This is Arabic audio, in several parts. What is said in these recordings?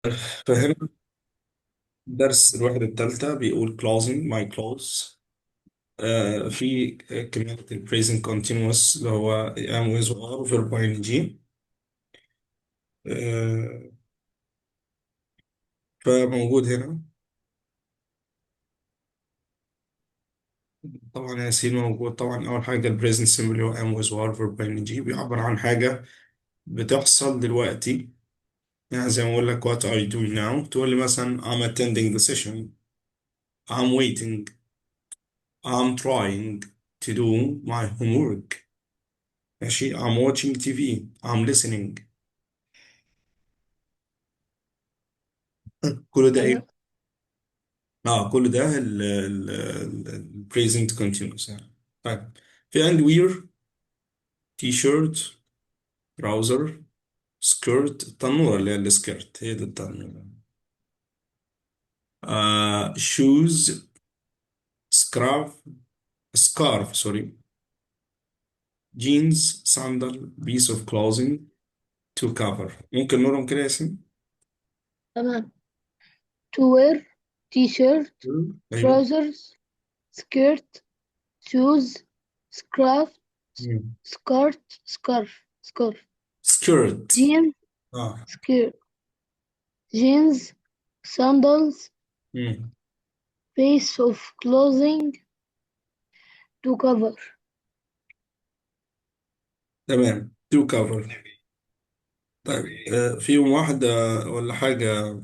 فهنا درس الوحدة الثالثة بيقول closing my close. في كلمة ال present continuous اللي هو am with or verb ing. آه فموجود هنا. طبعا ياسين موجود. طبعا أول حاجة ال present simple اللي هو am with or verb ing بيعبر عن حاجة بتحصل دلوقتي. يعني زي ما أقول لك what are you doing now، تقول لي مثلا I'm attending the session، I'm waiting، I'm trying to do my homework. ماشي، I'm watching TV، I'm listening. كل ده أيوة. ايه؟ اه كل ده ال present continuous يعني. طيب، في عندي wear، تي شيرت، تراوزر، سكيرت. التنورة اللي هي السكيرت، هي دي التنورة. شوز، سكراف، سكارف سوري، جينز، ساندل، بيس اوف كلوزنج، تو كفر. ممكن نقولهم كده يا ياسين؟ تمام. to wear t-shirt ايوه. trousers skirt shoes scarf scarf سكيرت. jeans اه. skirt jeans sandals مم. piece of clothing to cover. تمام، تو كفر. طيب، فيهم واحدة ولا حاجة؟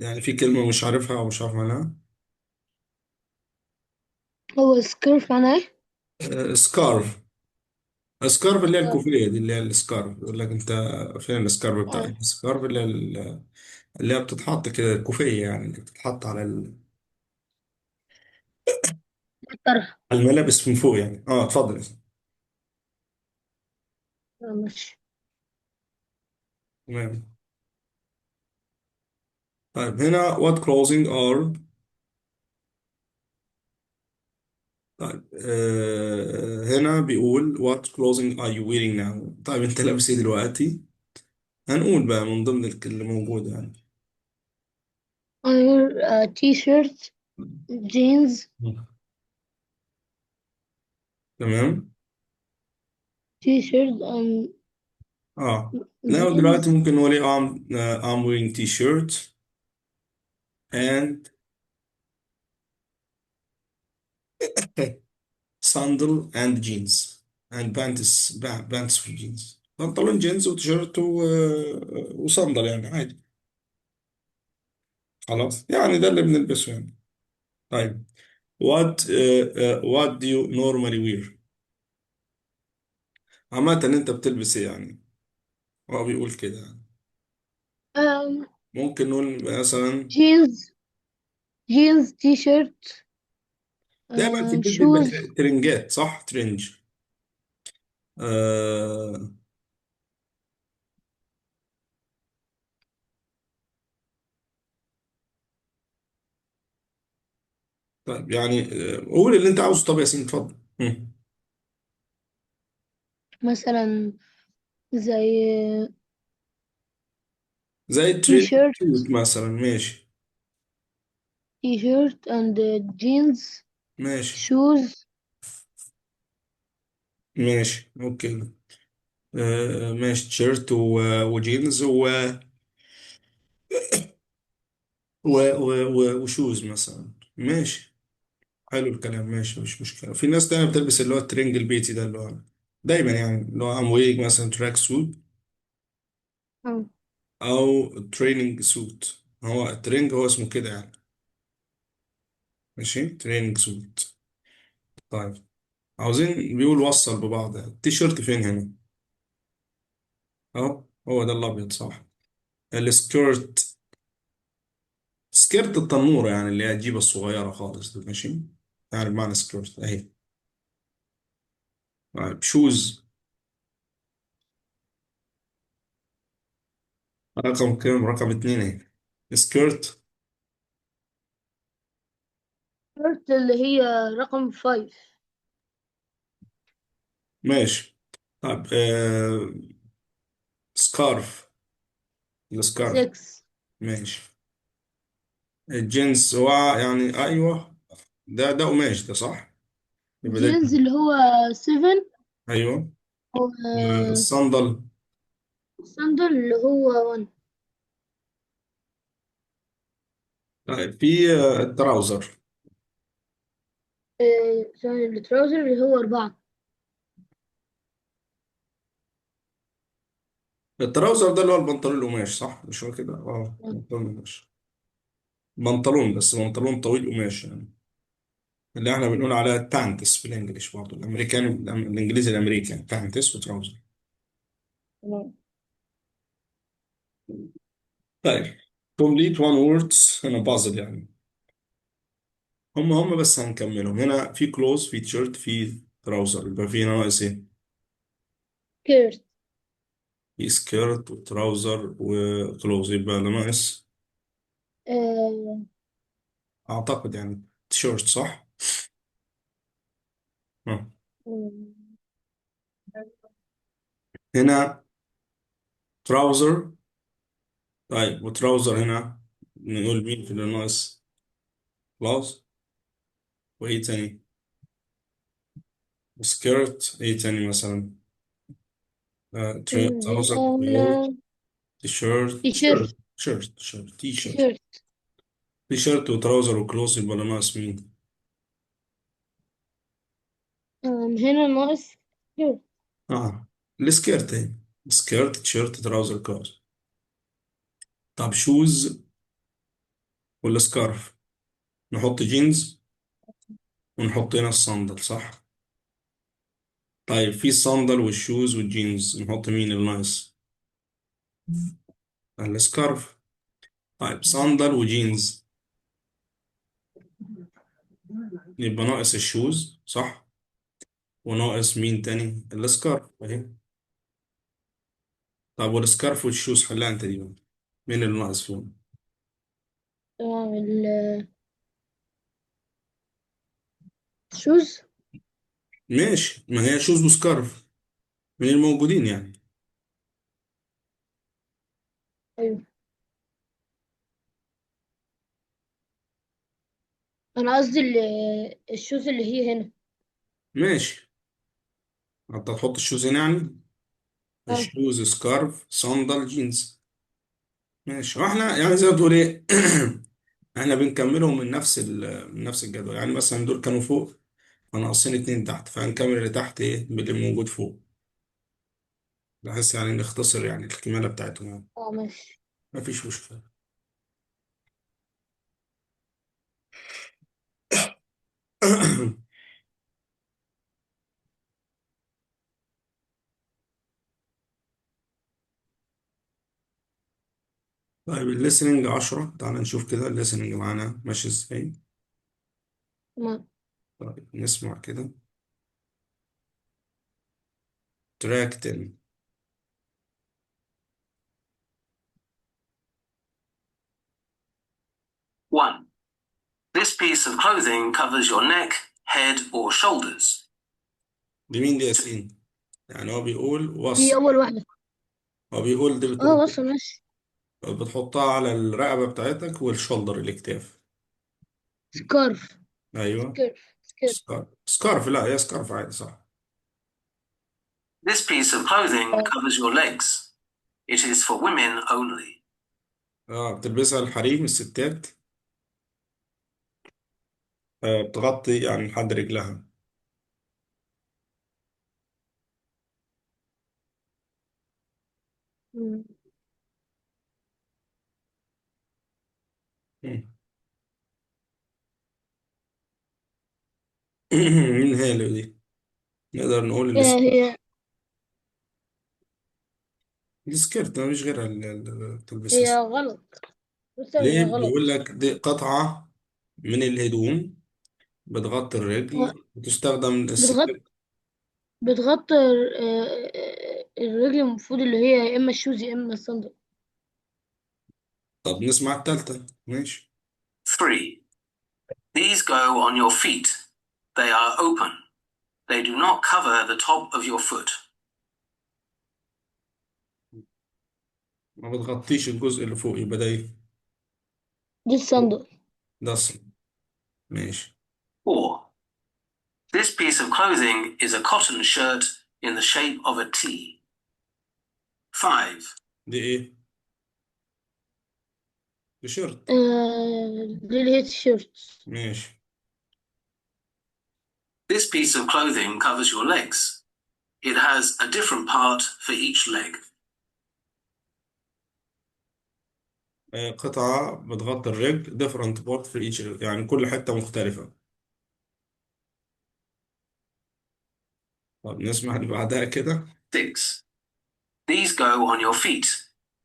يعني في كلمة مش عارفها أو مش عارف معناها. هو scarf معناه سكارف. سكارف اللي هي scarf. الكوفية دي، اللي هي السكارف. يقول لك أنت فين السكارف بتاعك؟ اه السكارف اللي هي اللي هي بتتحط كده، الكوفية يعني، اللي بتتحط على طرح. على الملابس من فوق يعني. اه اتفضل. ماشي. تمام. طيب هنا what clothing are. طيب هنا بيقول what clothing are you wearing now. طيب أنت لابس إيه دلوقتي؟ هنقول بقى من ضمن اللي موجودة يعني. I wear a t-shirt jeans تمام. t-shirt and اه لا، دلوقتي jeans ممكن نقول ايه. I'm wearing t-shirt and sandal and jeans and pants for jeans. بنطلون جينز وتيشيرت وصندل يعني عادي. خلاص يعني ده اللي بنلبسه يعني. طيب what do you normally wear. عامة انت بتلبس ايه يعني؟ هو بيقول كده يعني. um, ممكن نقول مثلا jeans jeans t-shirt دايما في البيت بيبقى shoes ترنجات، صح؟ ترنج. آه طيب يعني قول اللي انت عاوزه. طب يا ياسين اتفضل. مثلا زي زي التريننج t-shirt سوت مثلا. ماشي. t-shirt and jeans ماشي. shoes ماشي اوكي. ماشي، تيشيرت وجينز وشوز مثلا. ماشي. حلو الكلام. ماشي مش مشكلة. في ناس تانية بتلبس اللي هو الترنج البيتي ده، اللي هو دايما يعني اللي هو امويج مثلا تراك سوت أو او تريننج سوت. هو الترنج هو اسمه كده يعني. ماشي، تريننج سوت. طيب، عاوزين بيقول وصل ببعض. التيشيرت فين هنا؟ اهو هو ده الابيض صح. السكيرت، سكيرت التنورة يعني، اللي هي الجيبة الصغيرة خالص دي. ماشي، يعني بمعنى سكيرت اهي. طيب شوز، رقم كام؟ رقم اتنين اهي. سكيرت. shirt اللي هي رقم 5 ماشي. طيب سكارف. السكارف. 6 ماشي. الجنس هو يعني ايوه، ده قماش ده صح؟ يبقى ده جينز جنس. اللي هو 7. ايوه. الصندل. ساندل اللي هو 1. طيب في التراوزر. ثاني التراوزر اللي هو 4. التراوزر ده اللي هو البنطلون القماش صح؟ مش هو كده؟ اه بنطلون قماش. بنطلون، بس بنطلون طويل قماش يعني، اللي احنا بنقول عليها تانتس في الانجليش برضه، الامريكان الانجليزي الامريكان تانتس وتراوزر. تمام. طيب complete one words هنا بازل يعني. هم بس هنكملهم. هنا في كلوز، في تيشيرت، في تراوزر، يبقى في هنا ناقص ايه؟ كيرت. في سكيرت وتراوزر وكلوز، يبقى اللي ناقص آه، اعتقد يعني تيشيرت صح؟ آه. هنا تراوزر. طيب وتراوزر هنا نقول مين في اللي ناقص؟ خلاص. وايه تاني؟ سكيرت، ايه تاني مثلا؟ تراوزر، كلوز، هنا تيشيرت، تيشيرت. تي شيرت. تيشيرت. تي شيرت وتراوزر وكلوز، يبقى اللي ناقص مين؟ هنا ناقص كيرت. اه السكيرت اهي. سكيرت، تيشيرت، تراوزر، كلوز. طب شوز ولا سكارف؟ نحط جينز ونحط هنا الصندل صح؟ طيب في الصندل والشوز والجينز، نحط مين اللي ناقص؟ السكارف. طيب صندل وجينز، يبقى ناقص الشوز صح؟ وناقص مين تاني؟ السكارف اهي. طب والسكارف والشوز حلها انت دي بقى، مين اللي ناقص فيهم؟ تمام. الشوز. ماشي، ما هي شوز وسكارف من الموجودين يعني. أيوة. أنا قصدي الشوز اللي هي هنا. ماشي، انت هتحط الشوز هنا يعني. اه. الشوز، سكارف، صندل، جينز. ماشي، واحنا يعني زي ما تقول ايه احنا بنكملهم من نفس الجدول يعني. مثلا دول كانوا فوق، فناقصين اتنين تحت، فهنكمل اللي تحت ايه باللي موجود فوق، بحيث يعني نختصر يعني الكمالة بتاعتهم يعني. اه ماشي. مفيش مشكلة. طيب الليسننج 10، تعال نشوف كده الليسننج معانا ماشي ازاي. تمام. طيب نسمع كده. تراك 10. 1. This piece of clothing covers your neck, head, or shoulders. دي مين دي يا ياسين؟ يعني هو بيقول دي وصل. أول واحدة. هو بيقول دي اه بص ماشي. بتحطها على الرقبة بتاعتك والشولدر الاكتاف. سكارف. ايوه. سكارف. سكارف، لا هي سكارف عادي صح. This piece of clothing covers your legs. It is for women only. اه بتلبسها الحريم الستات، بتغطي يعني لحد رجلها. مم. مم. مين هي اللي دي؟ نقدر نقول هي السكيرت، ما فيش غيرها اللي هي تلبسها. غلط. بص هي ليه؟ غلط. بيقول لك دي قطعة من الهدوم بتغطي آه، الرجل، بتستخدم بتغطي الستات. بتغطي الرجل المفروض اللي هي يا إما الشوز يا إما الصندل. طب نسمع التالتة ماشي. 3. These go on your feet. They are open. They do not cover the top of your foot. ما بتغطيش الجزء اللي فوق، يبقى ده ايه؟ دي الصندوق. ده الصندوق. ماشي. 4. This piece of clothing is a cotton shirt in the shape of a T. 5. دي ايه؟ تيشيرت. دي اللي هي تيشيرت. ماشي. This piece of clothing covers your legs. It has a different part for each leg. قطعة بتغطي الرجل different part for each، يعني كل حتة مختلفة. طب نسمع اللي بعدها كده. 6. These go on your feet,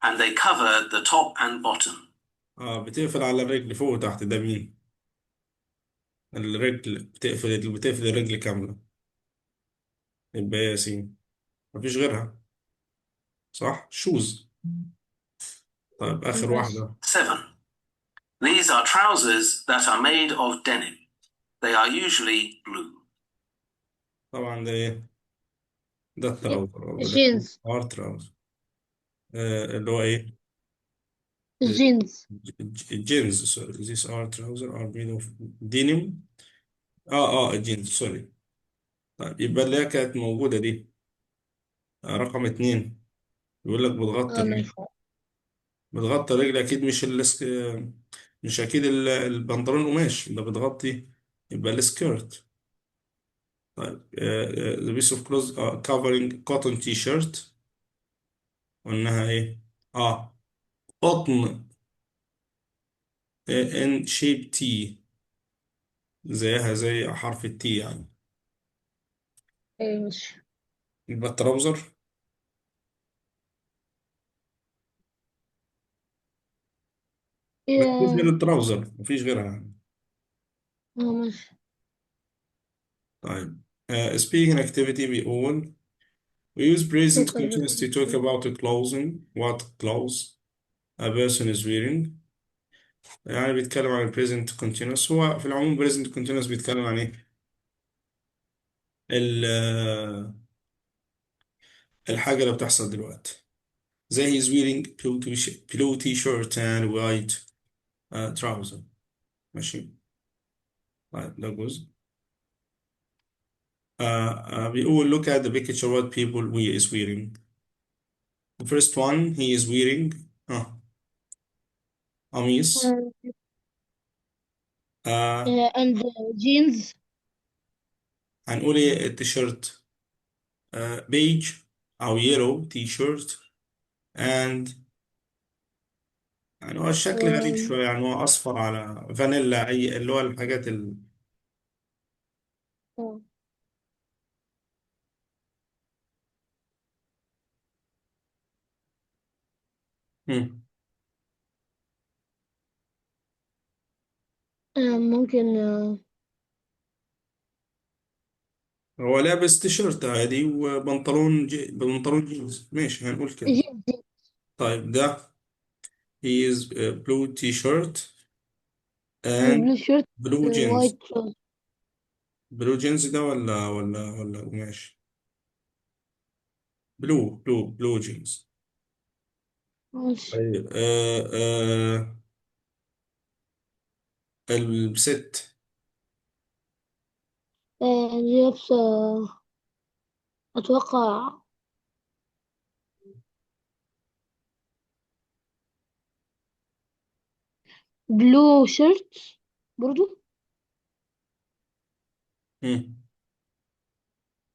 and they cover the top and bottom. بتقفل على الرجل فوق وتحت، ده مين؟ الرجل بتقفل الرجل كاملة، يبقى إيه يا ياسين؟ مفيش غيرها، صح؟ شوز. طيب آخر ماشي. واحدة. 7. These are trousers that are made of denim. They are usually blue. طبعا ده إيه؟ ده التراوزر، ده الجينز. ار تراوزر. اللي هو إيه؟ الجينز. الجينز. سوري these are trousers are made of denim. الجينز سوري. طيب يبقى اللي هي كانت موجودة دي، رقم 2، يقول لك بتغطي اه الرجل. ماشي. بتغطي الرجل أكيد مش أكيد البنطلون قماش ده بتغطي، يبقى السكيرت. طيب the piece of clothes covering cotton t-shirt، قلناها إيه؟ قطن in shape T، زيها زي حرف التي يعني. ايه ماشي. يبقى التراوزر. مفيش غير ايه. التراوزر، مفيش غيرها يعني. اه ماشي. طيب speaking activity بيقول we use present Look at continuous to talk the- about clothing what clothes a person is wearing. يعني بيتكلم عن ال present continuous. هو في العموم present continuous بيتكلم عن ايه؟ الحاجة اللي بتحصل دلوقتي، زي he's wearing blue t-shirt and white trouser. ماشي. طيب ده جزء. بيقول look at the picture what people we is wearing. The first one he is wearing قميص. آه and jeans. هنقول ايه التيشيرت؟ بيج او يلو تي شيرت and، يعني هو الشكل غريب و... شوية، يعني هو اصفر على فانيلا، اي اللي هو الحاجات آه. مم. ممكن هو لابس تيشيرت عادي وبنطلون بنطلون جينز، ماشي هنقول كده. جينز. طيب ده he is blue t-shirt and بلو شيرت. blue jeans. وايت تروزر. بلو جينز ده ولا قماش؟ بلو جينز. ماشي. طيب الست. لابسة أتوقع بلو شيرت برضو. مم.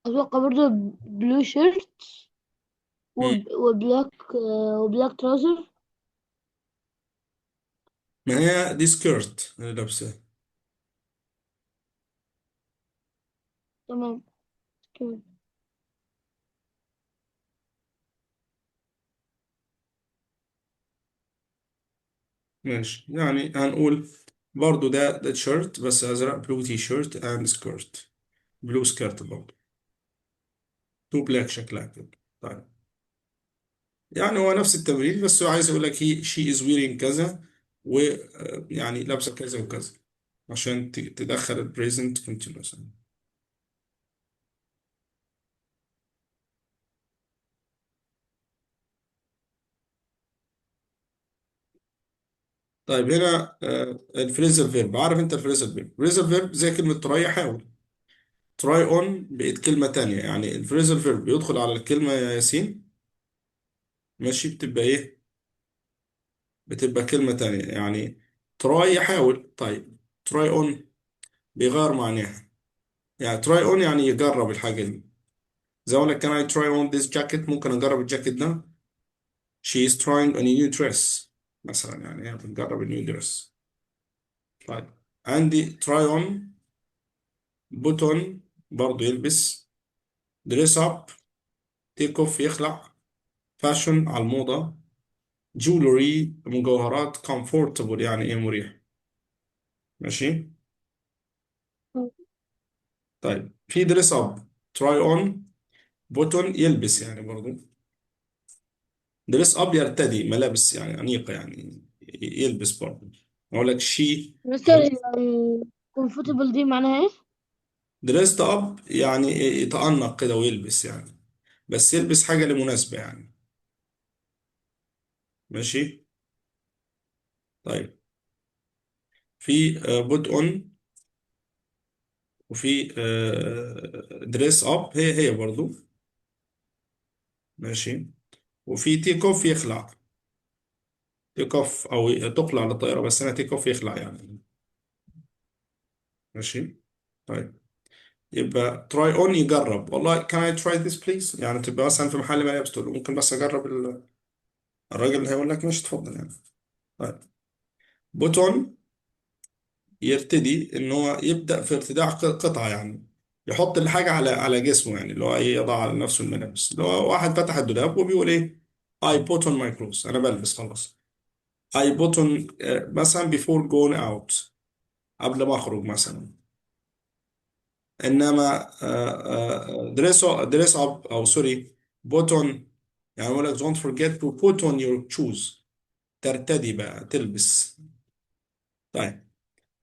أتوقع برضو بلو شيرت مم. وبلاك تراوزر. ما هي دي سكيرت اللي لابسه. تمام كده. ماشي، يعني هنقول برضو ده تيشيرت بس ازرق، بلو تي شيرت اند سكيرت، بلو سكيرت برضو، تو بلاك شكلها كده. طيب يعني هو نفس التمرين، بس هو عايز يقول لك هي شي از ويرينج كذا، ويعني لابسه كذا وكذا، عشان تدخل البريزنت كونتينوس. طيب هنا الفريزل فيرب، عارف انت الفريزل فيرب؟ الفريزل فيرب زي كلمة تراي حاول، تراي اون بقت كلمة تانية. يعني الفريزل فيرب بيدخل على الكلمة يا ياسين، ماشي، بتبقى ايه؟ بتبقى كلمة تانية. يعني تراي يحاول، طيب تراي اون بيغير معناها. يعني تراي اون يعني يجرب الحاجة دي. زي اقول لك can I try on this jacket، ممكن اجرب الجاكيت ده. she is trying on a new dress مثلا، يعني هي بتجرب النيو دريس. طيب عندي try on، put on برضه يلبس، dress up take off يخلع، fashion على الموضة، jewelry مجوهرات، comfortable يعني ايه؟ مريح. ماشي. طيب في dress up، try on، put on يلبس يعني برضه. دريس اب يرتدي ملابس يعني أنيقة، يعني يلبس برضه. أقول لك شي مستر comfortable دي معناها ايه؟ دريست اب يعني يتأنق كده ويلبس يعني، بس يلبس حاجة لمناسبة يعني. ماشي. طيب في بوت اون، وفي دريس اب، هي برضو. ماشي. وفي تيك اوف يخلع، تيك اوف او تقلع للطائرة، بس انا تيك اوف يخلع يعني. ماشي. طيب يبقى تراي اون يجرب، والله كان اي تراي ذس بليز، يعني تبقى مثلا في محل ملابس تقول له ممكن بس اجرب الراجل اللي هيقول لك مش اتفضل يعني. طيب بوتون يرتدي ان هو يبدا في ارتداء قطعه، يعني يحط الحاجه على جسمه، يعني اللي هو ايه، يضع على نفسه الملابس. اللي هو واحد فتح الدولاب وبيقول ايه I put on my clothes، انا بلبس خلاص. I put on مثلا before going out، قبل ما اخرج مثلا. انما dress up او سوري put on، يعني يقول لك don't forget to put on your shoes، ترتدي بقى تلبس. طيب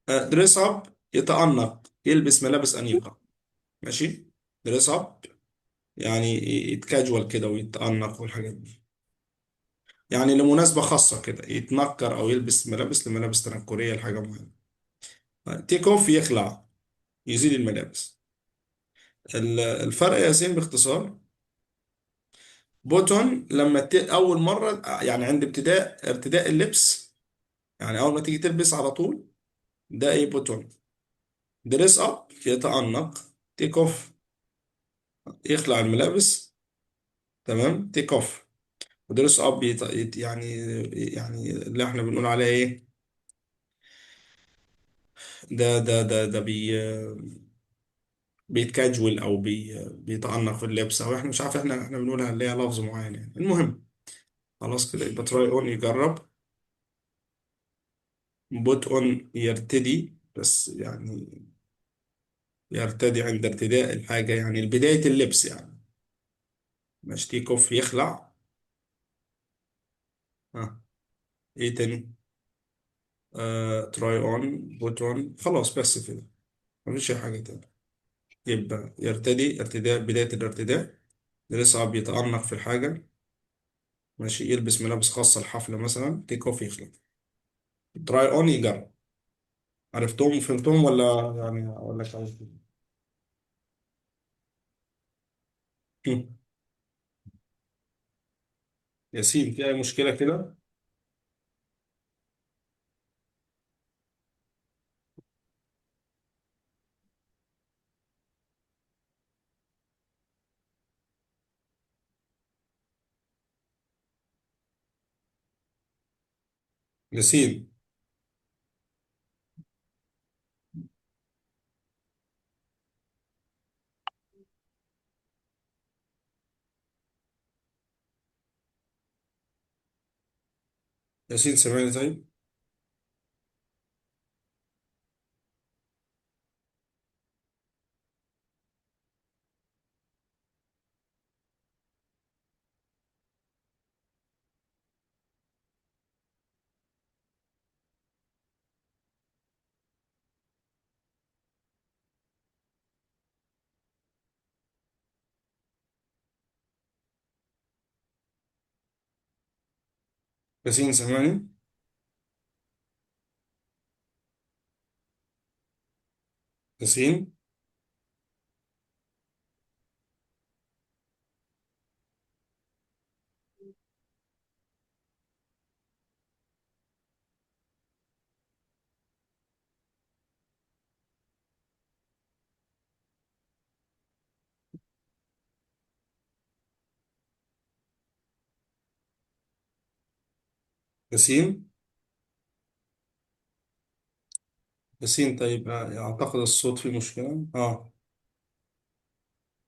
دريس اب يتأنق، يلبس ملابس أنيقة. ماشي. دريس اب يعني يتكاجوال كده ويتأنق والحاجات دي، يعني لمناسبة خاصة كده يتنكر أو يلبس ملابس تنكرية لحاجة معينة. تيك اوف يخلع، يزيل الملابس. الفرق يا ياسين باختصار، بوتون لما أول مرة، يعني عند ارتداء اللبس، يعني أول ما تيجي تلبس على طول، ده إيه؟ بوتون. دريس اب يتأنق، تيك اوف يخلع الملابس، تمام، تيك اوف. ودرس اب يعني اللي احنا بنقول عليه ايه، ده بيتكاجوال او بيتعنق في اللبس، او احنا مش عارف، احنا بنقولها اللي هي لفظ معين يعني. المهم خلاص كده، يبقى تراي اون يجرب، بوت اون يرتدي، بس يعني يرتدي عند ارتداء الحاجة، يعني بداية اللبس يعني. مش تيك اوف يخلع. ها، ايه تاني؟ تراي اون، بوت اون، خلاص بس كده، مفيش أي حاجة تاني. يبقى يرتدي ارتداء، بداية الارتداء، يصعب يتأنق في الحاجة. ماشي. يلبس ملابس خاصة الحفلة مثلا، تيك اوف يخلع. تراي اون يجرب. عرفتهم وفهمتهم ولا يعني اقول لك عايز ياسين في اي مشكلة كده؟ ياسين. ياسين سامعني طيب؟ ياسين سامعني؟ ياسين. ياسين. ياسين طيب، اعتقد الصوت فيه مشكلة.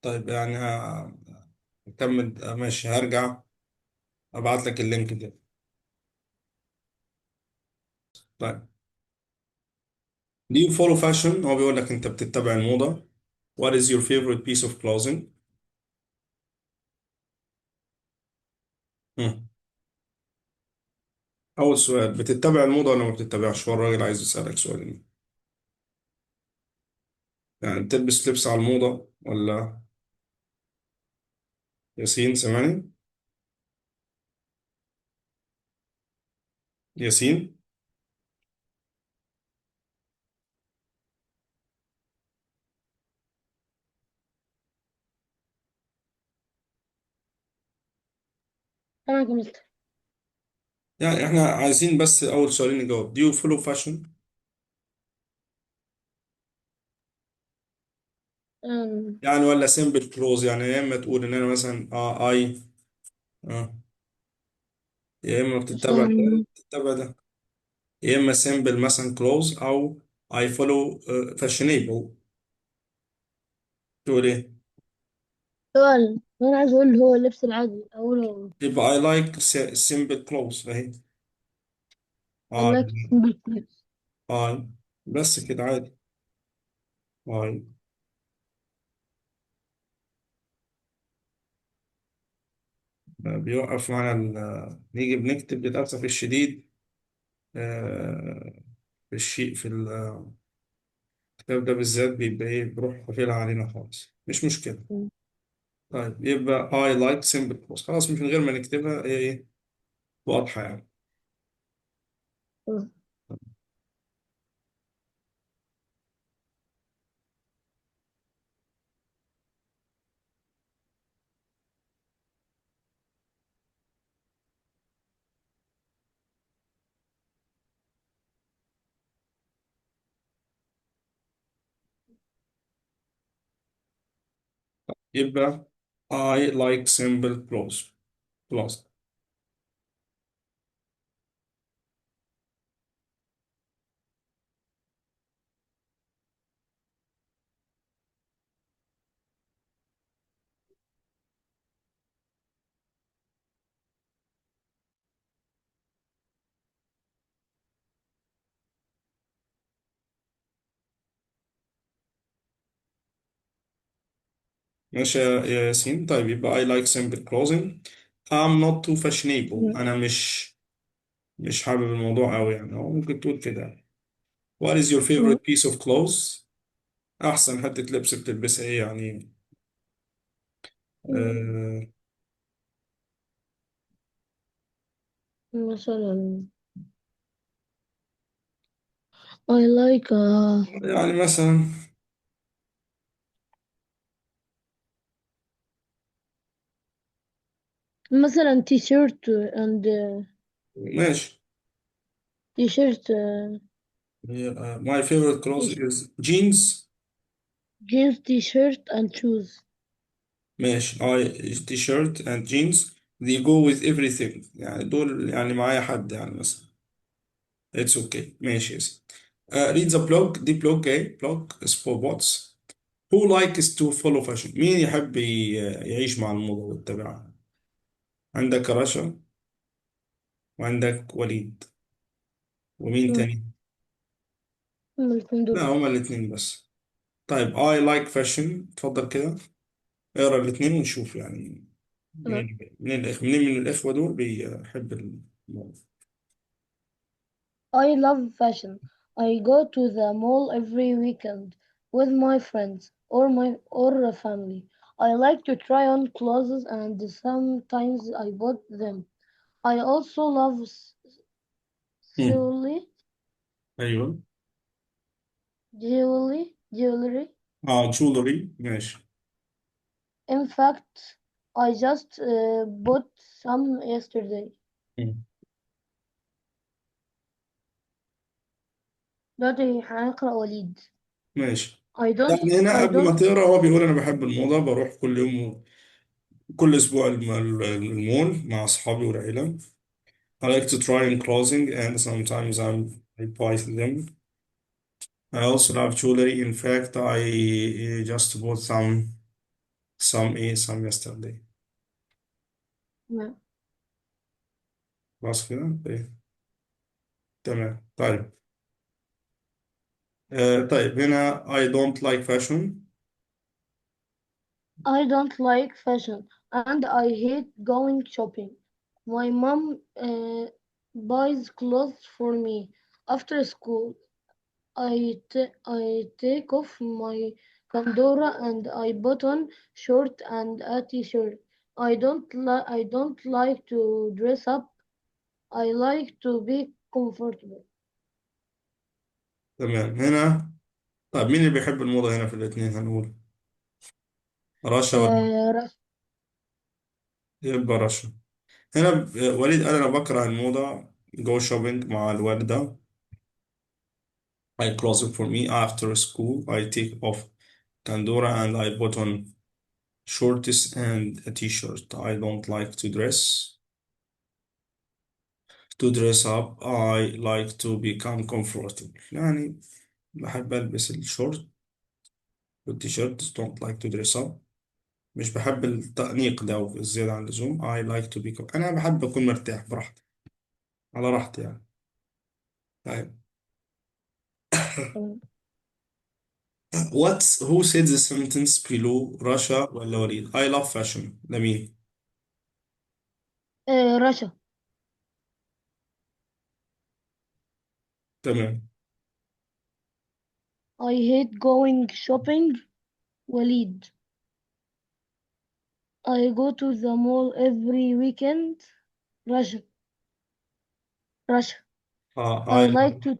طيب يعني هكمل. ماشي، هرجع ابعت لك اللينك ده. طيب. Do you follow fashion؟ هو بيقول لك انت بتتبع الموضة. What is your favorite piece of clothing؟ هم. أول سؤال، بتتبع الموضة ولا ما بتتبعش؟ هو الراجل عايز يسألك سؤال. يعني بتلبس لبس على الموضة ولا؟ ياسين سامعني؟ ياسين. تمام يا مستر. يعني احنا عايزين بس أول سؤالين نجاوب. Do you follow fashion؟ أم، يعني ولا simple clothes؟ يعني يا إما تقول إن أنا مثلا أي يا إما بتتبع ده يا إما مثلا بتتبع ده. يا إما simple مثلا clothes، أو I follow fashionable. تقول إيه؟ سؤال، أنا عايز أقول هو اللبس العادي أقوله. يبقى I like simple clothes أهي. I I like simple clothes. I بس كده عادي. I بيوقف معنا نيجي بنكتب للأسف الشديد. في الشيء في الكتاب ده بالذات بيبقى إيه، بروح قافلها علينا خالص، مش مشكلة. أم، طيب يبقى I like simple clothes، خلاص مش من غير ما نكتبها، هي إيه، واضحة يعني. أم. يبقى I like simple clothes. خلاص. ماشي يا ياسين. طيب يبقى I like simple clothing. I'm not too fashionable. أنا مش حابب الموضوع أوي يعني، أو ممكن تقول كده. What is your أم. favorite piece of clothes؟ أحسن حتة لبس بتلبسها إيه يعني؟ أم. آه مثلا I like يعني مثلا. مثلا تي شيرت and ماشي. تي شيرت My favorite clothes is jeans. جينز تي شيرت and shoes. ماشي. t-shirt and jeans they go with everything، يعني دول يعني معايا حد يعني مثلا. it's okay. ماشي يا سيدي. read the blog. دي blog ايه؟ blog is for bots who likes to follow fashion. مين يحب يعيش مع الموضة ويتبعها؟ عندك رشا، وعندك وليد، ومين أم. تاني؟ هما الاتنين لا دول. هما الاتنين بس. طيب I like fashion، اتفضل كده اقرا الاتنين ونشوف يعني تمام. مين من الإخوة دول بيحب الموضوع. I love fashion. I go to the mall every weekend with my friends or family. I like to try on clothes and sometimes I bought them. I also love مم. jewelry, ايوه. jewelry, jewelry. jewelry ماشي. In fact, I just bought some yesterday. مم. دلوقتي هنقرأ وليد. ماشي. I don't يعني هنا I قبل ما don't تقرا هو بيقول انا بحب الموضة، بروح كل يوم كل اسبوع المول مع اصحابي والعيلة. I like to try on clothing and sometimes I buy them. I also love jewelry. In fact, I just bought some yesterday. تمام. خلاص كده إيه. تمام طيب. طيب هنا I don't like fashion. I don't like fashion and I hate going shopping. My mom buys clothes for me after school. I take off my fedora and I put on short and a t-shirt. I don't like to dress up. I like to be comfortable. تمام هنا. طيب مين اللي بيحب الموضة هنا في الاثنين هنقول؟ رشا ولا؟ رش. يبقى رشا. هنا وليد قال أنا بكره الموضة. go shopping مع الوالدة. I close it for me after school. I take off Pandora and I put on shorts and a t-shirt. I don't like to dress up. I like to become comfortable. يعني بحب ألبس الشورت والتيشيرت. don't like to dress up. مش بحب التأنيق ده والزيادة عن اللزوم. I like to become. أنا بحب أكون مرتاح براحتي، على راحتي يعني. طيب. تمام. who said the sentence below؟ رشا ولا وليد؟ I love fashion ده مين؟ رشا. تمام. I hate going shopping. وليد. I go to the mall every weekend. رشا. رشا. I I like like to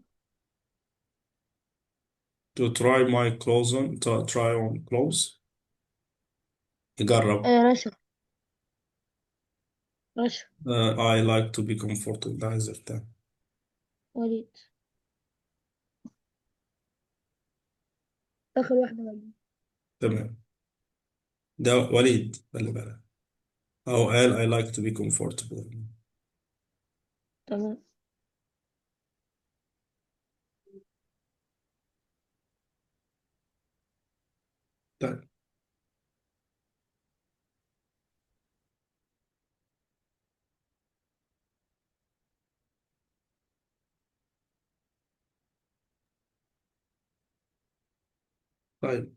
to try my clothes on to try on clothes. يجرب. رشا. رشا. I like to be comfortable. ده عايز ارتاح. وليد. آخر واحدة وليد. تمام. ده وليد خلي بالك. أو قال I like to be comfortable. تمام. طيب. طيب.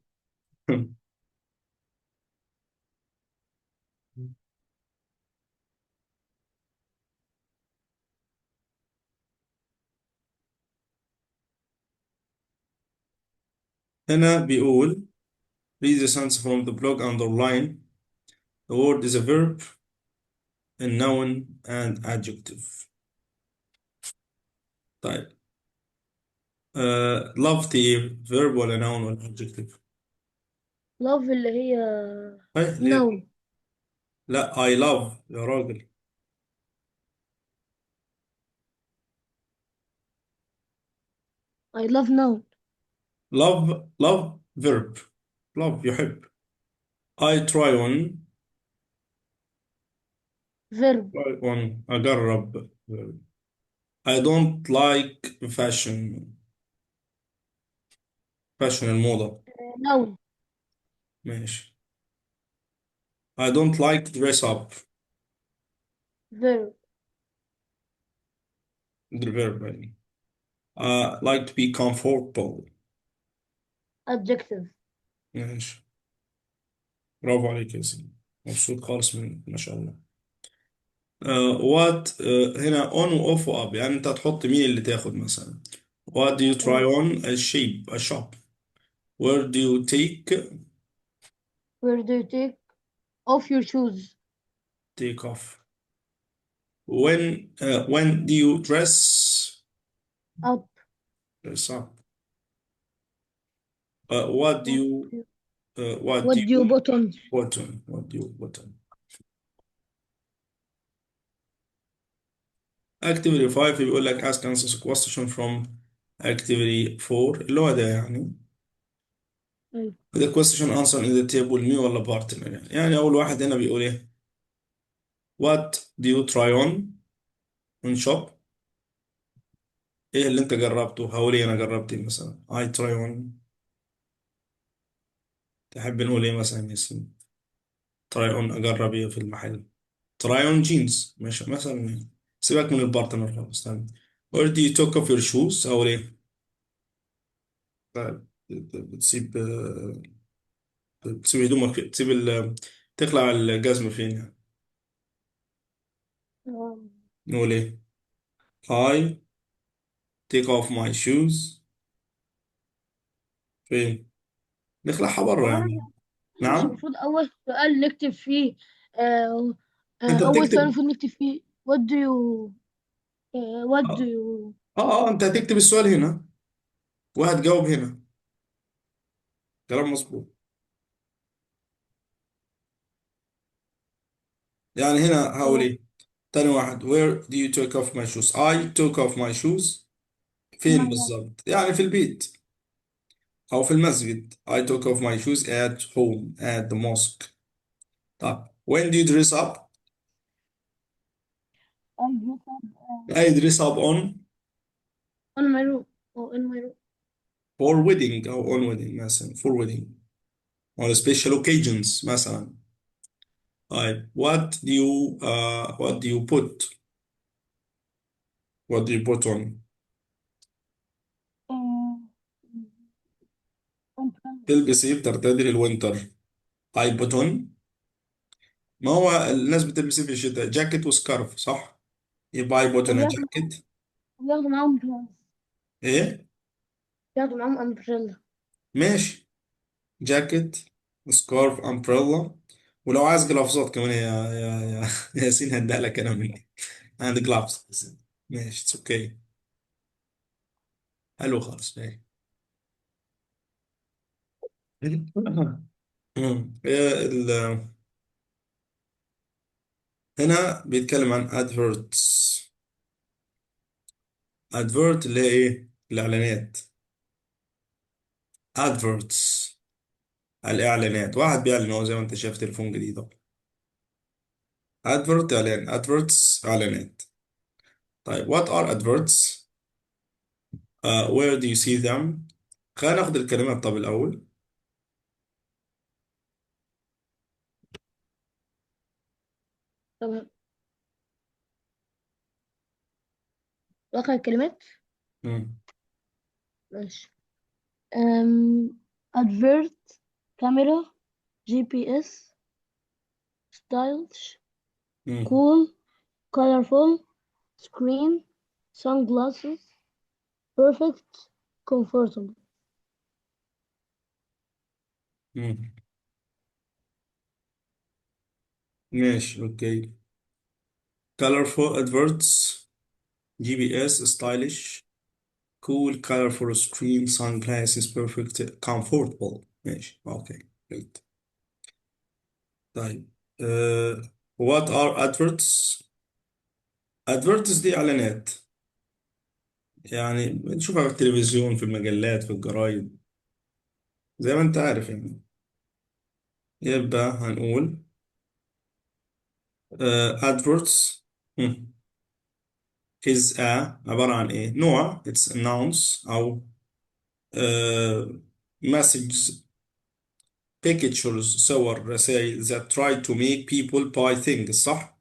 هنا بيقول read the sentence from the blog underline. The word is a verb, a noun and adjective. طيب. love دي ايه؟ verb ولا noun ولا adjective؟ love اللي هي طيب ليه؟ noun. لا I love يا راجل. I love noun. love verb. love يحب. I verb. try on أجرب. I don't like fashion الموضة. noun. ماشي. I don't like to dress up. verb. the verb يعني. like to be comfortable. adjective. ماشي. برافو عليك يا سيدي. مبسوط خالص من ما شاء الله. what هنا on و off و up يعني انت هتحط مين اللي تاخد مثلا. what do you try تمام. on a shop. where do you where do you take off your shoes. take off. when do you dress up. up. what do What you do what do what do you you put on? put on? What do you put on? activity 5 بيقول لك ask answers question from activity 4 اللي هو ده يعني أيوة. the question answer in the table me ولا partner يعني أول واحد هنا بيقول إيه what do you try on shop إيه اللي أنت جربته هقول إيه أنا جربت إيه مثلا I try on تحب نقول إيه مثلا يا ياسين try on أجرب إيه في المحل try on jeans مش مثلا سيبك من البارتنر خلاص تمام where do you take off your shoes أو إيه طيب، بتسيب هدومك فين تخلع الجزمة فين يعني Um, نقول إيه I take off my shoes فين نخلعها بره طبعا يعني مش نعم المفروض أول سؤال نكتب فيه آه أنت أول سؤال بتكتب المفروض نكتب فيه what do آه you أنت هتكتب السؤال هنا وهتجاوب هنا كلام مظبوط يعني هنا هقول تمام إيه تاني واحد where do you take off my shoes I took off my shoes فين المدرسة بالظبط يعني في البيت أو في المسجد I took off my shoes at home at the mosque طب when do you dress up I dress up I dress up on on my room or in my room. for wedding أو on wedding مثلا for wedding on special occasions مثلا طيب what do you put on Uh, umbrella. تلبس ايه بترتدي الوينتر I put on ما هو الناس بتلبس ايه في الشتاء جاكيت وسكارف صح يبقى I put on a jacket وبياخدوا معاهم umbrella. ايه بياخدوا معاهم umbrella. ماشي جاكيت سكارف امبريلا ولو عايز جلافزات كمان يا ياسين هديها لك انا مني عندي جلافز ماشي اتس اوكي حلو خالص ماشي هنا بيتكلم عن adverts advert اللي هي ايه الاعلانات adverts الاعلانات واحد بيعلن هو زي ما انت شايف تليفون جديد اهو advert اعلان adverts اعلانات طيب what are adverts where do you see them خلينا ناخد الكلمات طب الاول طب واخد الكلمات مم. ماشي advert camera GPS stylish مم. cool colorful screen sunglasses perfect comfortable. مم. ماشي اوكي colorful adverts GPS stylish cool colorful screen sunglasses perfect comfortable ماشي اوكي great طيب what are adverts adverts دي اعلانات يعني بنشوفها في التلفزيون في المجلات في الجرايد زي ما انت عارف يعني يبقى هنقول adverts هم، is a عبارة عن ايه نوع it's announce او messages pictures صور رسائل that try to make people buy things صح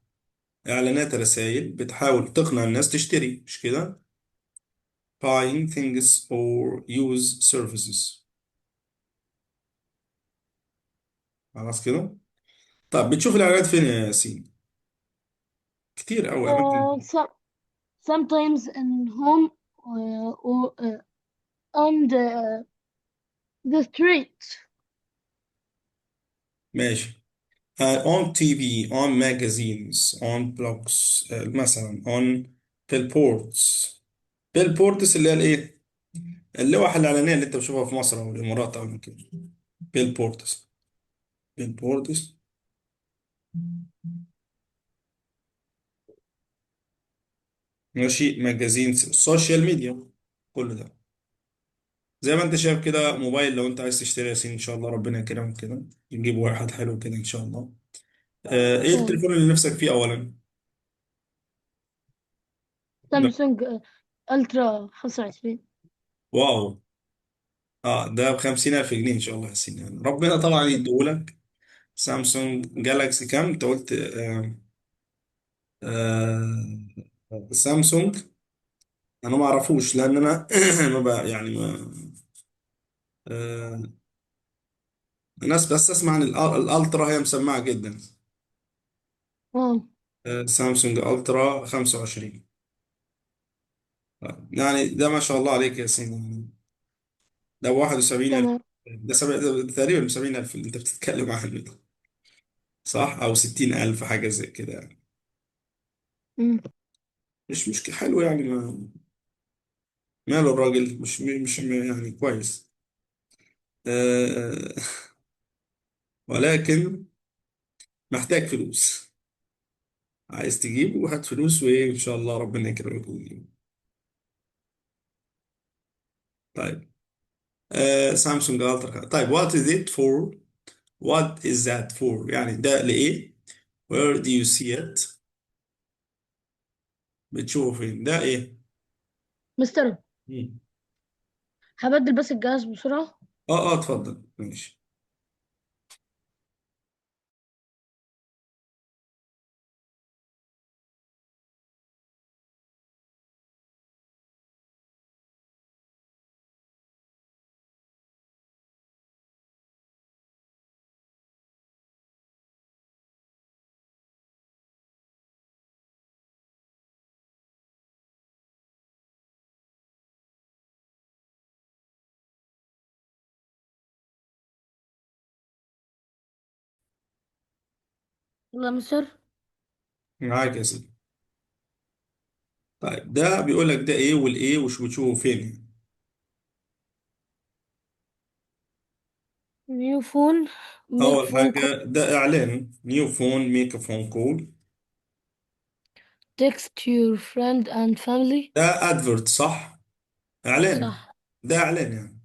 اعلانات رسائل بتحاول تقنع الناس تشتري مش كده buying things or use services خلاص كده طب بتشوف الاعلانات فين يا ياسين كتير قوي اماكن So, sometimes in home or on the street. ماشي on TV on magazines on blogs مثلا on billboards billboards اللي هي الايه اللوحة الإعلانية اللي أنت بتشوفها في مصر أو الإمارات أو كده. بيلبوردز. بيلبوردز. ماشي، ماجازين، سوشيال ميديا، كل ده. زي ما انت شايف كده، موبايل لو انت عايز تشتري ياسين ان شاء الله ربنا يكرمك كده، نجيب واحد حلو كده ان شاء الله. ايه اه، التليفون اللي نفسك فيه اولا؟ لا. سامسونج الترا 25. واو. اه، ده ب50,000 جنيه ان شاء الله ياسين، يعني ربنا طبعا يديهولك. سامسونج جالاكسي كام انت قلت؟ سامسونج. انا ما اعرفوش لان انا ما بقى يعني ما آه الناس بس اسمع عن الالترا، هي مسمعه جدا. اه، سامسونج الترا 25. يعني ده ما شاء الله عليك يا سيدي. ده 71,000. تمام. ده تقريبا 70,000 اللي أنت بتتكلم عنه ده. صح؟ أو 60,000 حاجة زي كده يعني. مم. مش مشكلة، حلو يعني. ماله الراجل، مش يعني كويس. آه ولكن محتاج فلوس. عايز تجيبه وهات فلوس، وإيه إن شاء الله ربنا يكرمك وتجيبه. طيب. سامسونج الترا. طيب what is it for? What is that for؟ يعني ده لإيه؟ Where do you see it؟ بتشوفه فين؟ ده إيه؟ مستر، مم. هبدل بس الجهاز بسرعة. اتفضل ماشي. يلا يا مستر. معاك يا سيدي. طيب ده بيقول لك ده ايه والايه وش بتشوفه فين يعني. نيو فون، ميك اول فون كول، حاجه ده اعلان نيو فون ميك فون كول. تكست يور فريند اند فاميلي. ده ادفرت صح؟ اعلان. صح. ده اعلان يعني.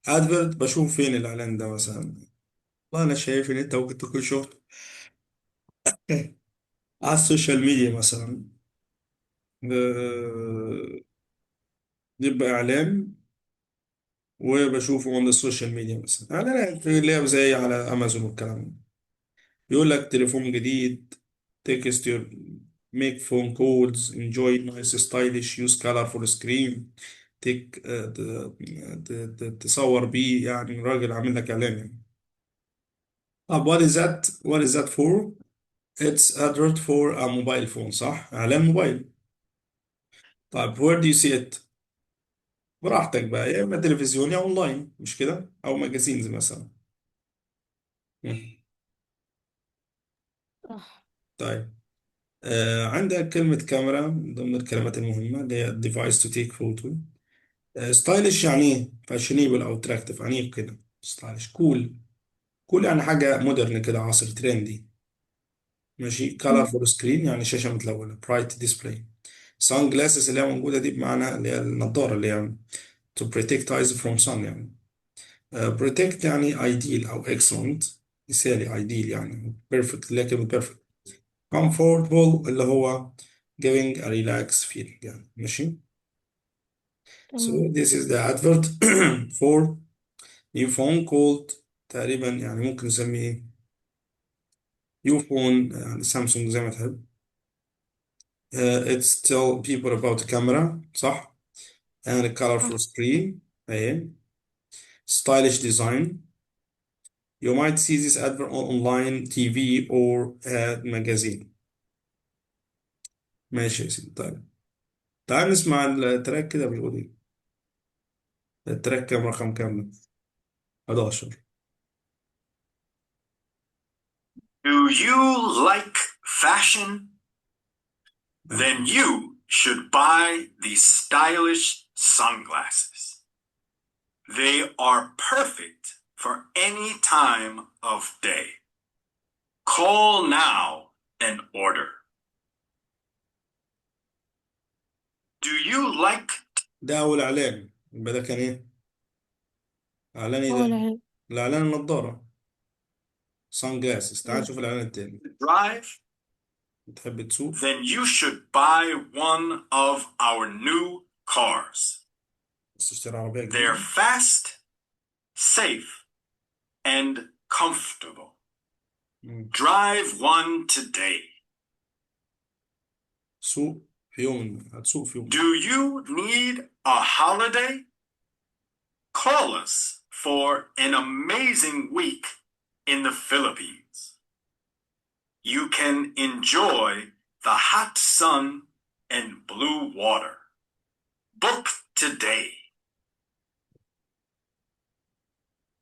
ادفرت بشوف فين الاعلان ده مثلا؟ والله انا شايف ان انت ممكن تكون شفت على السوشيال ميديا مثلا. يبقى اعلان وبشوفه على السوشيال ميديا مثلا، اعلانات اللي هي زي على امازون والكلام ده. يقول لك تليفون جديد. text your make phone calls enjoy nice stylish use colorful screen. تك تصور بيه، يعني راجل عامل لك اعلان يعني. طب what is that for? It's advert for a mobile phone، صح؟ اعلان موبايل. طيب where do you see it؟ براحتك بقى، يا اما تلفزيون يا اونلاين، مش كده؟ او ماجازينز مثلا. مم. صح. طيب. عندك كلمة كاميرا من ضمن الكلمات المهمة اللي هي device to take photo. ستايلش يعني ايه؟ فاشينيبل او اتراكتيف، يعني ايه كده؟ ستايلش كول. كول يعني حاجه مودرن كده، عصر ترندي. ماشي. مم. كالرفول سكرين يعني شاشه متلونه، برايت ديسبلاي. سان جلاسز اللي هي موجوده دي بمعنى اللي هي النضاره اللي هي to protect eyes from sun يعني. protect يعني ideal او excellent. مثالي ideal يعني perfect، لكن perfect. comfortable اللي هو giving a relaxed feeling يعني. ماشي. So تمام. this is the advert for new phone called. تقريبا يعني ممكن نسميه يو فون، يعني سامسونج زي ما تحب. It's tell people about the camera صح. and a colorful صح. screen. ايه. stylish design. You might see this advert on online TV or ad magazine. ماشي يا سيدي. طيب تعال نسمع التراك كده بيقول ايه. التراك كام رقم كام؟ 11. Do you like fashion? Then you should buy these stylish sunglasses. They are perfect for any time of day. Call now and order. Do you like ده أول إعلان، يبقى ده كان إيه؟ إعلان إيه ده؟ لا. الإعلان النضارة، سان جلاسز. تعال مم. نشوف الإعلان التاني. to drive? بتحب تسوق؟ Then you should buy one of our new cars. بس تشتري عربية They're جديدة. fast, safe, and comfortable. مم. Drive one today. سوق في يوم، هتسوق في يوم. Do you need a holiday? Call us for an amazing week in the Philippines. You can enjoy the hot sun and blue water. Book today.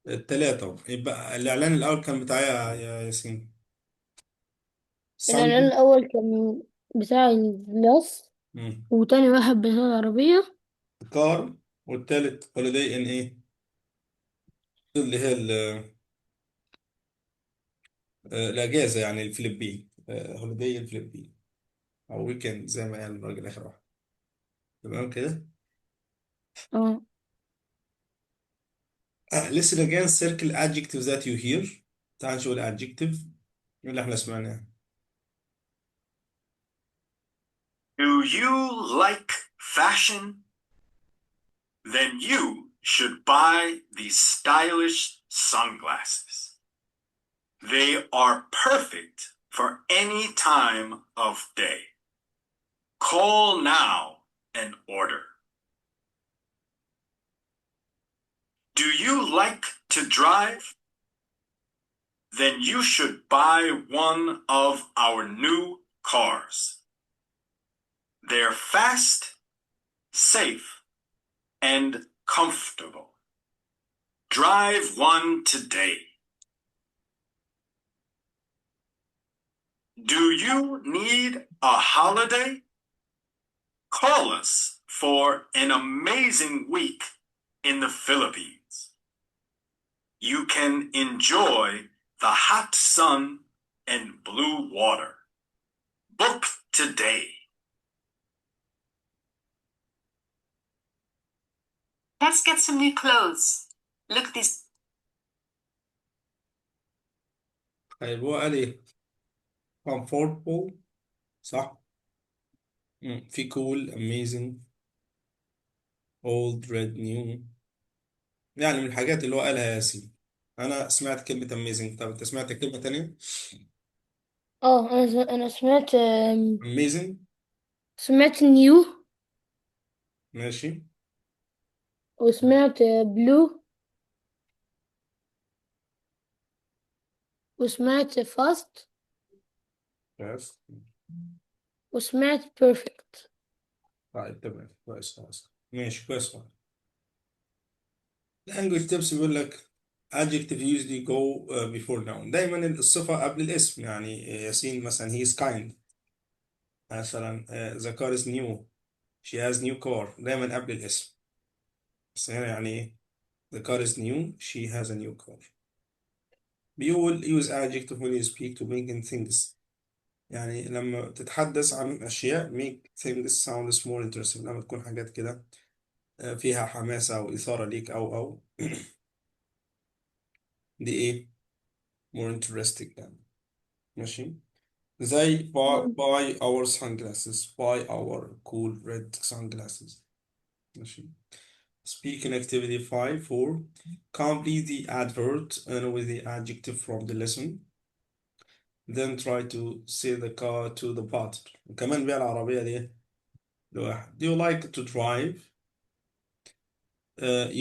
التلاتة. يبقى الإعلان الأول كان بتاع يا ياسين؟ الإعلان سان. الأول كان بتاع الجلاس، مم. وتاني واحد بتاع العربية. كار. والتالت هوليداي إن إيه؟ اللي هي الأجازة، يعني الفلبين، هوليداي الفلبين، أو ويكند زي ما قال الراجل آخر واحد. تمام كده؟ اه. listen again, circle adjective that you hear. تعال نشوف الادجكتيف اللي احنا سمعناه. Do you like fashion? Then you should buy these stylish sunglasses. They are perfect for any time of day. Call now and order. Do you like to drive? Then you should buy one of our new cars. They're fast, safe, and comfortable. Drive one today. Do you need a holiday? Call us for an amazing week in the Philippines. You can enjoy the hot sun and blue water. Book today. Let's get some new clothes. Look this. طيب هو قال ايه؟ comfortable، صح؟ في cool amazing old red new، يعني من الحاجات اللي هو قالها ياسين. انا سمعت كلمة amazing. طب انت سمعت كلمة تانية؟ اه، أنا سمعت amazing. سمعت نيو، ماشي. وسمعت بلو، وسمعت فاست، بس. وسمعت بيرفكت. طيب تمام، كويس خلاص، ماشي كويس خالص. language tips بيقول لك adjective usually go before noun. دايما الصفة قبل الاسم. يعني ياسين مثلا he is kind، مثلا the car is new، she has new car، دايما قبل الاسم. بس هنا يعني ايه؟ the car is new she has a new car. بيقول use adjective when you speak to making things، يعني لما تتحدث عن أشياء make things sound more interesting، لما تكون حاجات كده فيها حماسة أو إثارة ليك أو دي إيه؟ more interesting يعني. ماشي. زي buy our sunglasses، buy our cool red sunglasses. ماشي. Speaking activity 5 4. Complete the advert with the adjective from the lesson. Then try to say the car to the button. كمان بيها العربية دي لواحد. Do you like to drive?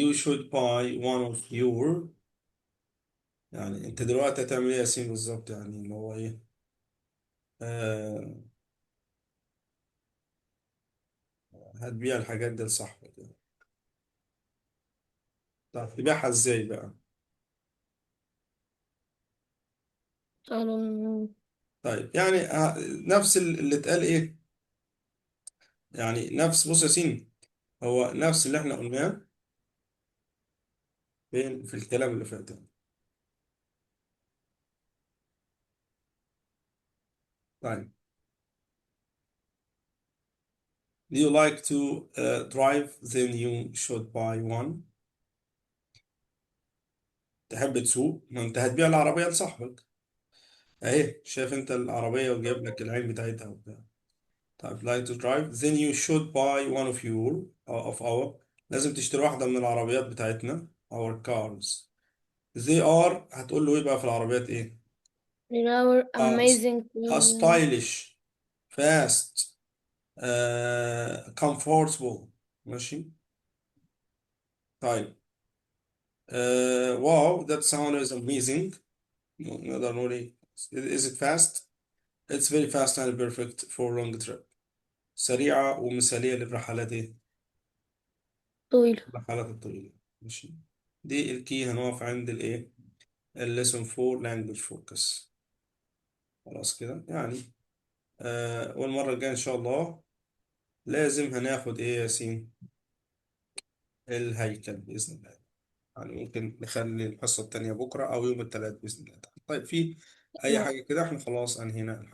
You should buy one of your. يعني انت دلوقتي هتعمل ايه يا ياسين بالظبط؟ يعني اللي هو ايه؟ آه هتبيع الحاجات دي لصاحبك. طب تبيعها ازاي بقى؟ طيب يعني نفس اللي اتقال ايه؟ يعني نفس، بص يا سين، هو نفس اللي احنا قلناه. فين في الكلام اللي فات ده. طيب. Do you like to drive? Then you should buy one. تحب تسوق؟ ما انت هتبيع العربية لصاحبك. اهي شايف انت العربية وجايب لك العين بتاعتها وبتاع. طيب like to drive then you should buy one of our لازم تشتري واحدة من العربيات بتاعتنا our cars. they are هتقول له ايه بقى في العربيات ايه؟ In our are, amazing are plan. stylish fast comfortable. ماشي. طيب. wow that sound is amazing. نقدر نقول ايه؟ is it fast؟ it's very fast and perfect for long trip. سريعة ومثالية للرحلات ايه؟ طويل. الرحلات الطويلة. ماشي. دي الكي هنقف عند الايه؟ الليسون 4 language focus. خلاص كده يعني. والمرة الجاية إن شاء الله لازم هناخد إيه يا ياسين؟ الهيكل بإذن الله. يعني ممكن نخلي الحصة التانية بكرة أو يوم الثلاث بإذن الله. طيب في أي حاجة كده إحنا خلاص أنهينا الحمد